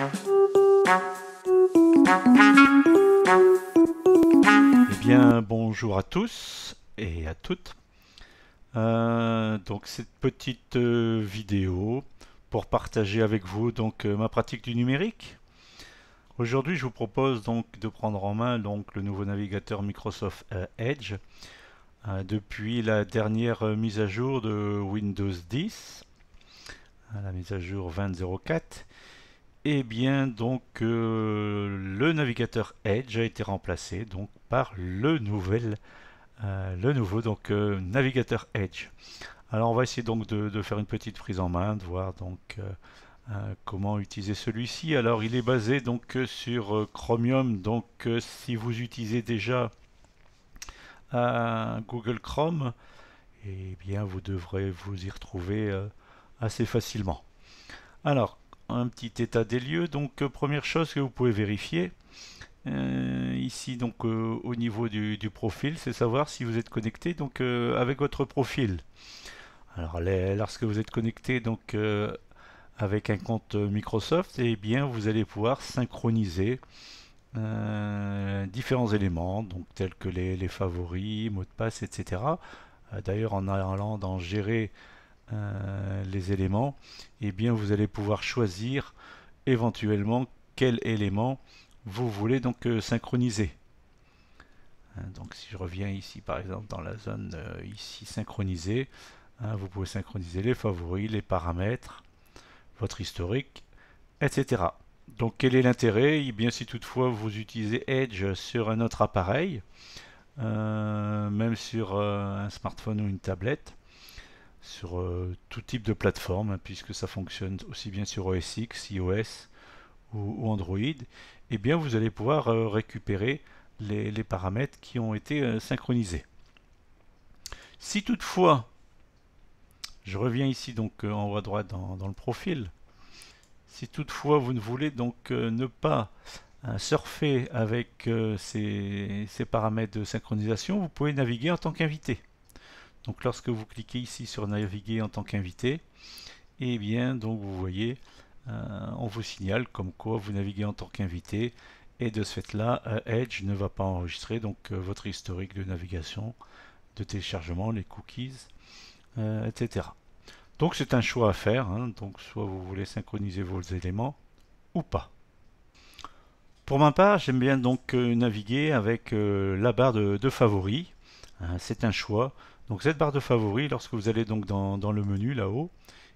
Eh bien, bonjour à tous et à toutes. Donc cette petite vidéo pour partager avec vous ma pratique du numérique. Aujourd'hui, je vous propose donc de prendre en main le nouveau navigateur Microsoft Edge depuis la dernière mise à jour de Windows 10, la mise à jour 20.04. Et bien le navigateur Edge a été remplacé donc par le nouveau navigateur Edge. Alors on va essayer donc de faire une petite prise en main, de voir comment utiliser celui-ci. Alors il est basé donc sur Chromium, donc si vous utilisez déjà Google Chrome, eh bien vous devrez vous y retrouver assez facilement. Alors un petit état des lieux, donc première chose que vous pouvez vérifier ici donc au niveau du profil, c'est savoir si vous êtes connecté donc avec votre profil. Alors lorsque vous êtes connecté donc avec un compte Microsoft, eh bien vous allez pouvoir synchroniser différents éléments, donc tels que les favoris, mots de passe, etc. D'ailleurs, en allant dans gérer les éléments, eh bien vous allez pouvoir choisir éventuellement quel élément vous voulez donc synchroniser. Donc si je reviens ici par exemple dans la zone ici synchronisée, vous pouvez synchroniser les favoris, les paramètres, votre historique, etc. Donc quel est l'intérêt? Eh bien si toutefois vous utilisez Edge sur un autre appareil, même sur un smartphone ou une tablette, sur tout type de plateforme, hein, puisque ça fonctionne aussi bien sur OS X, iOS ou Android, eh bien vous allez pouvoir récupérer les paramètres qui ont été synchronisés. Si toutefois, je reviens ici donc en haut à droite dans le profil, si toutefois vous ne voulez donc ne pas surfer avec ces paramètres de synchronisation, vous pouvez naviguer en tant qu'invité. Donc lorsque vous cliquez ici sur naviguer en tant qu'invité, et bien donc vous voyez, on vous signale comme quoi vous naviguez en tant qu'invité, et de ce fait-là, Edge ne va pas enregistrer donc votre historique de navigation, de téléchargement, les cookies, etc. Donc c'est un choix à faire, hein, donc soit vous voulez synchroniser vos éléments ou pas. Pour ma part, j'aime bien donc naviguer avec la barre de favoris. C'est un choix. Donc cette barre de favoris, lorsque vous allez donc dans le menu là-haut,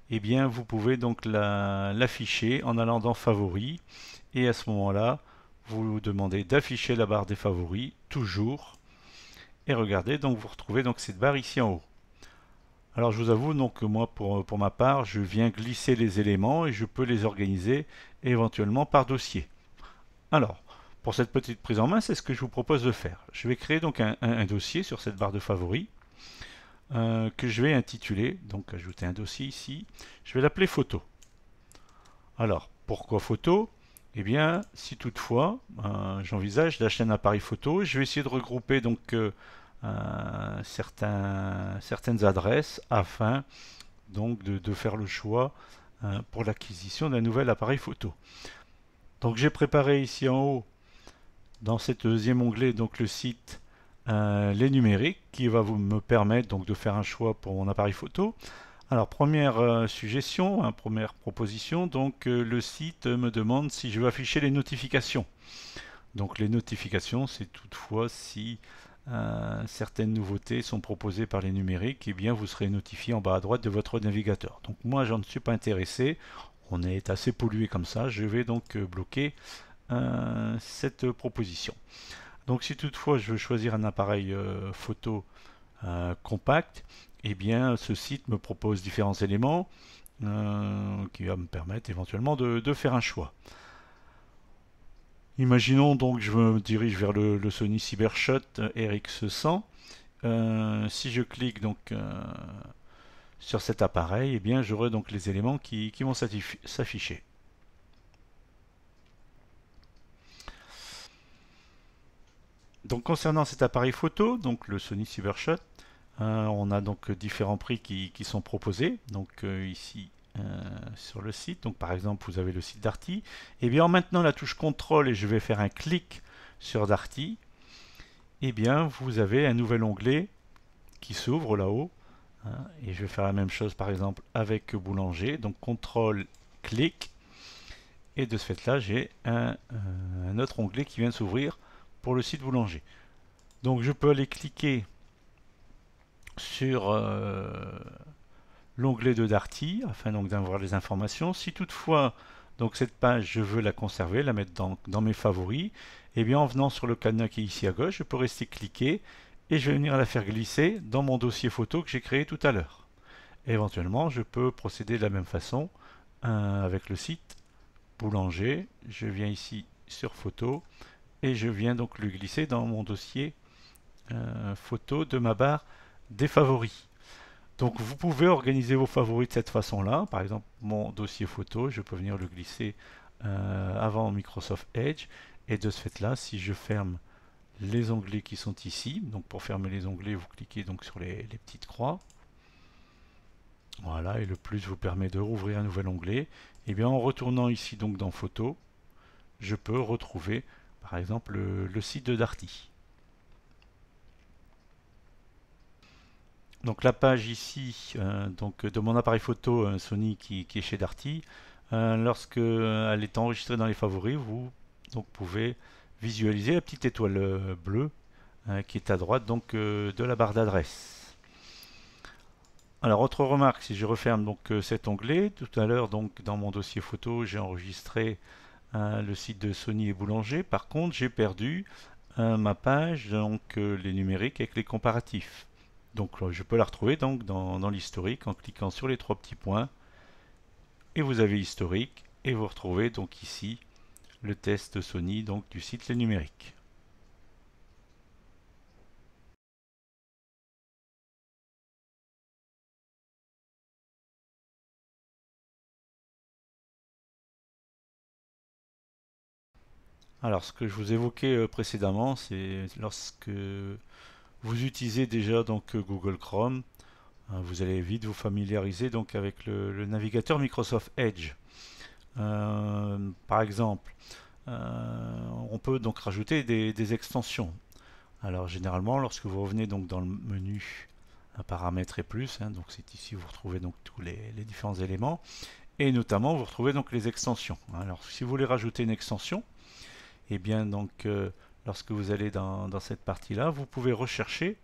eh bien vous pouvez donc l'afficher en allant dans favoris. Et à ce moment-là, vous demandez d'afficher la barre des favoris, toujours. Et regardez, donc vous retrouvez donc cette barre ici en haut. Alors je vous avoue donc que moi pour ma part, je viens glisser les éléments et je peux les organiser éventuellement par dossier. Alors, pour cette petite prise en main, c'est ce que je vous propose de faire. Je vais créer donc un dossier sur cette barre de favoris que je vais intituler, donc ajouter un dossier ici. Je vais l'appeler photo. Alors, pourquoi photo? Eh bien, si toutefois j'envisage d'acheter un appareil photo, je vais essayer de regrouper donc certaines adresses afin donc de faire le choix pour l'acquisition d'un nouvel appareil photo. Donc j'ai préparé ici en haut, dans cet deuxième onglet, donc le site les numériques qui va me permettre donc de faire un choix pour mon appareil photo. Alors première suggestion, première proposition, donc le site me demande si je veux afficher les notifications. Donc les notifications, c'est toutefois si certaines nouveautés sont proposées par les numériques, et bien vous serez notifié en bas à droite de votre navigateur. Donc moi j'en suis pas intéressé, on est assez pollué comme ça, je vais donc bloquer cette proposition. Donc si toutefois je veux choisir un appareil photo compact, eh bien ce site me propose différents éléments qui va me permettre éventuellement de faire un choix. Imaginons donc je me dirige vers le Sony Cybershot RX100. Si je clique donc sur cet appareil, eh bien j'aurai donc les éléments qui vont s'afficher. Donc concernant cet appareil photo, donc le Sony Cybershot, on a donc différents prix qui sont proposés. Donc ici sur le site. Donc par exemple, vous avez le site Darty. Et bien en maintenant la touche CTRL et je vais faire un clic sur Darty, et bien vous avez un nouvel onglet qui s'ouvre là-haut. Hein, et je vais faire la même chose par exemple avec Boulanger. Donc CTRL, clic. Et de ce fait-là, j'ai un autre onglet qui vient de s'ouvrir pour le site Boulanger. Donc je peux aller cliquer sur l'onglet de Darty afin donc d'avoir les informations. Si toutefois donc cette page je veux la conserver, la mettre dans mes favoris, et bien en venant sur le cadenas qui est ici à gauche, je peux rester cliquer et je vais venir la faire glisser dans mon dossier photo que j'ai créé tout à l'heure. Éventuellement, je peux procéder de la même façon avec le site Boulanger. Je viens ici sur photo et je viens donc le glisser dans mon dossier photo de ma barre des favoris. Donc vous pouvez organiser vos favoris de cette façon-là. Par exemple, mon dossier photo, je peux venir le glisser avant Microsoft Edge. Et de ce fait-là, si je ferme les onglets qui sont ici, donc pour fermer les onglets, vous cliquez donc sur les petites croix. Voilà, et le plus vous permet de rouvrir un nouvel onglet. Et bien en retournant ici donc dans Photo, je peux retrouver par exemple le site de Darty. Donc la page ici donc de mon appareil photo Sony qui est chez Darty, lorsque elle est enregistrée dans les favoris, vous donc pouvez visualiser la petite étoile bleue qui est à droite donc de la barre d'adresse. Alors autre remarque, si je referme donc cet onglet, tout à l'heure donc dans mon dossier photo j'ai enregistré le site de Sony et Boulanger. Par contre j'ai perdu ma page donc les numériques avec les comparatifs. Donc je peux la retrouver donc dans l'historique en cliquant sur les trois petits points et vous avez historique et vous retrouvez donc ici le test Sony donc du site Les Numériques. Alors ce que je vous évoquais précédemment, c'est lorsque vous utilisez déjà donc Google Chrome, vous allez vite vous familiariser donc avec le navigateur Microsoft Edge. Par exemple, on peut donc rajouter des extensions. Alors généralement, lorsque vous revenez donc dans le menu paramètres et plus, donc c'est ici où vous retrouvez donc tous les différents éléments, et notamment vous retrouvez donc les extensions. Alors si vous voulez rajouter une extension, et bien donc lorsque vous allez dans cette partie-là, vous pouvez rechercher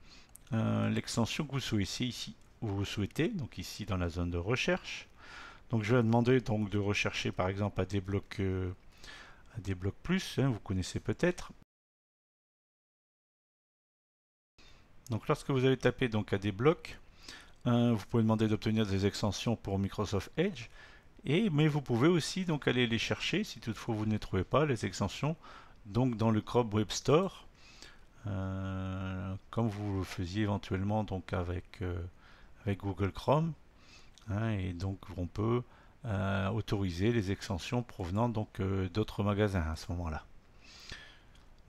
l'extension que vous souhaitez ici, où vous souhaitez, donc ici dans la zone de recherche. Donc je vais demander donc de rechercher par exemple à des blocs plus, vous connaissez peut-être. Donc lorsque vous allez taper donc à des blocs, vous pouvez demander d'obtenir des extensions pour Microsoft Edge, mais vous pouvez aussi donc aller les chercher si toutefois vous ne les trouvez pas, les extensions, donc dans le Chrome Web Store, comme vous le faisiez éventuellement donc avec Google Chrome, et donc on peut autoriser les extensions provenant donc d'autres magasins à ce moment-là.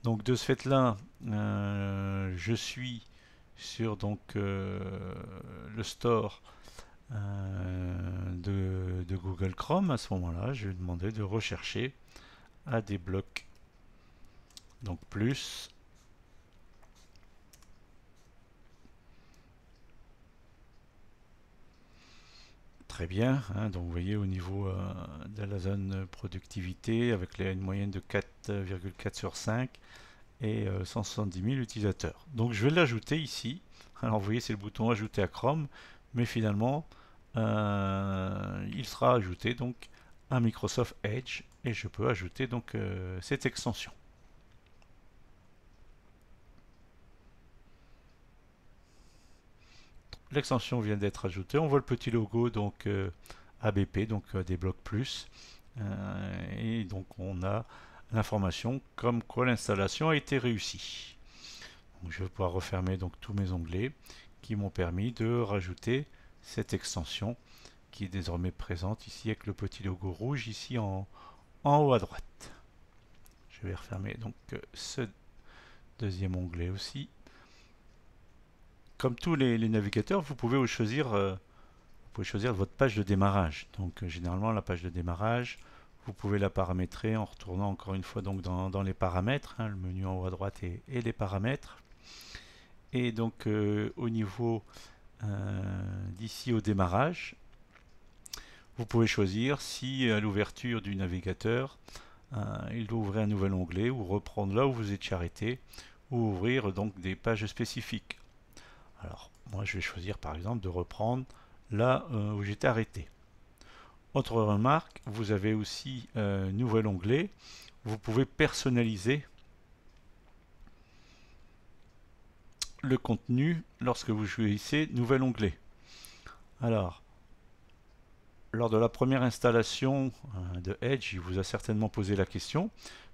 Donc de ce fait-là, je suis sur donc le store de Google Chrome. À ce moment-là, je vais demander de rechercher à des blocs donc plus. Très bien, donc vous voyez au niveau de la zone productivité avec une moyenne de 4,4 sur 5 et 170 000 utilisateurs. Donc je vais l'ajouter ici. Alors vous voyez c'est le bouton ajouter à Chrome, mais finalement il sera ajouté donc à Microsoft Edge et je peux ajouter donc cette extension. L'extension vient d'être ajoutée. On voit le petit logo donc ABP, donc des blocs plus. Et donc on a l'information comme quoi l'installation a été réussie. Donc je vais pouvoir refermer donc tous mes onglets qui m'ont permis de rajouter cette extension qui est désormais présente ici avec le petit logo rouge ici en haut à droite. Je vais refermer donc ce deuxième onglet aussi. Comme tous les navigateurs, vous pouvez choisir pouvez choisir votre page de démarrage. Donc généralement la page de démarrage, vous pouvez la paramétrer en retournant encore une fois donc dans les paramètres, hein, le menu en haut à droite et les paramètres. Et donc au niveau d'ici au démarrage, vous pouvez choisir si à l'ouverture du navigateur, il doit ouvrir un nouvel onglet ou reprendre là où vous étiez arrêté ou ouvrir donc des pages spécifiques. Alors moi je vais choisir par exemple de reprendre là où j'étais arrêté. Autre remarque, vous avez aussi nouvel onglet, vous pouvez personnaliser le contenu lorsque vous choisissez nouvel onglet. Alors lors de la première installation de Edge, il vous a certainement posé la question,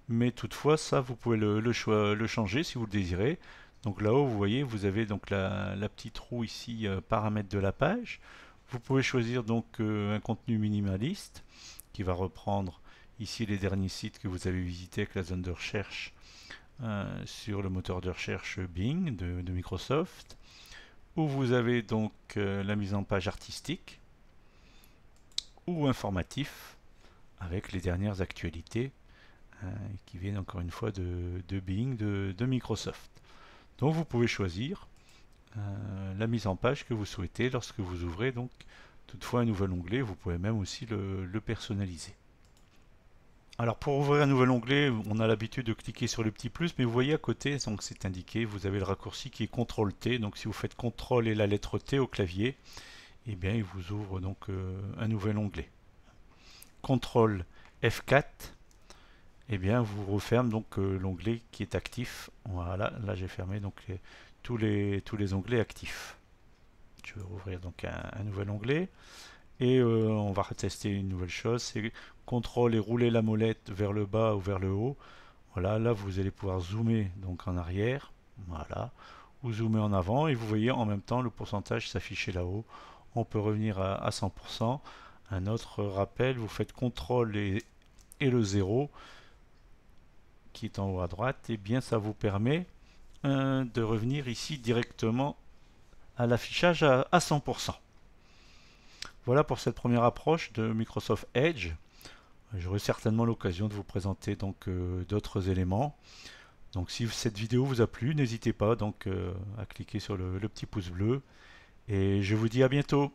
mais toutefois ça vous pouvez le changer si vous le désirez. Donc là-haut vous voyez vous avez donc la petite roue ici paramètres de la page. Vous pouvez choisir donc un contenu minimaliste qui va reprendre ici les derniers sites que vous avez visités avec la zone de recherche sur le moteur de recherche Bing de Microsoft. Où vous avez donc la mise en page artistique ou informatif avec les dernières actualités qui viennent encore une fois de Bing, de Microsoft. Donc vous pouvez choisir la mise en page que vous souhaitez lorsque vous ouvrez donc toutefois un nouvel onglet. Vous pouvez même aussi le personnaliser. Alors pour ouvrir un nouvel onglet, on a l'habitude de cliquer sur le petit plus, mais vous voyez à côté, donc c'est indiqué, vous avez le raccourci qui est CTRL-T. Donc si vous faites CTRL et la lettre T au clavier, et bien il vous ouvre donc un nouvel onglet. CTRL F4, et bien vous referme donc l'onglet qui est actif. Voilà, là j'ai fermé donc tous les onglets actifs. Je vais rouvrir donc un nouvel onglet et on va retester une nouvelle chose, c'est CTRL et rouler la molette vers le bas ou vers le haut. Voilà, là vous allez pouvoir zoomer donc en arrière, voilà, ou zoomer en avant et vous voyez en même temps le pourcentage s'afficher là-haut. On peut revenir à 100%. Un autre rappel, vous faites CTRL et le 0 qui est en haut à droite, et bien ça vous permet de revenir ici directement à l'affichage à 100%. Voilà pour cette première approche de Microsoft Edge. J'aurai certainement l'occasion de vous présenter donc d'autres éléments. Donc si cette vidéo vous a plu, n'hésitez pas donc à cliquer sur le petit pouce bleu et je vous dis à bientôt.